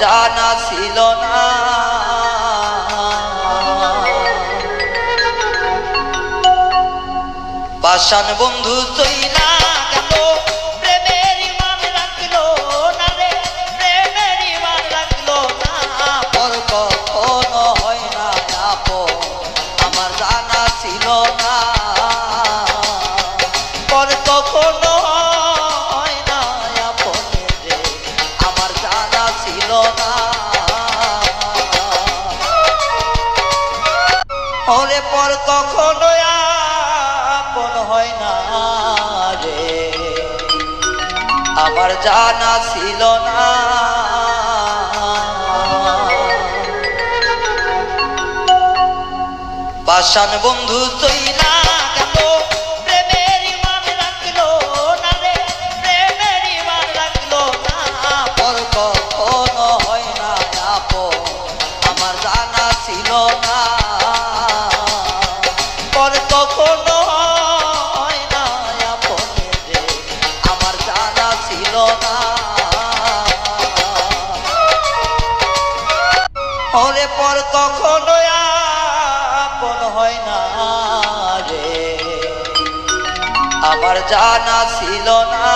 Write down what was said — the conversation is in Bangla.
জানা ছিল না। পাষাণ বন্ধু চইলা গেল, প্রেমের ইমান রাখলো না রে, প্রেমের ইমান রাখলো না। পর কখনো হয় না আপন, আমার জানা ছিল না। পর কখনো হয় না আপন রে, আমার জানা ছিল না। ওরে পর কখনো আপন হয় না রে, আমার জানা ছিল না। পাষাণ বন্ধু চইলা গেল, প্রেমের ইমান রাখলো না রে, প্রেমের ইমান রাখলো না। পর কখনো হয় না আপন, আমার জানা ছিল না। পর কখনো হয় না আপন রে, আমার জানা ছিল না। ওরে পর কখনো আপন হয় না রে, আমার জানা ছিল না।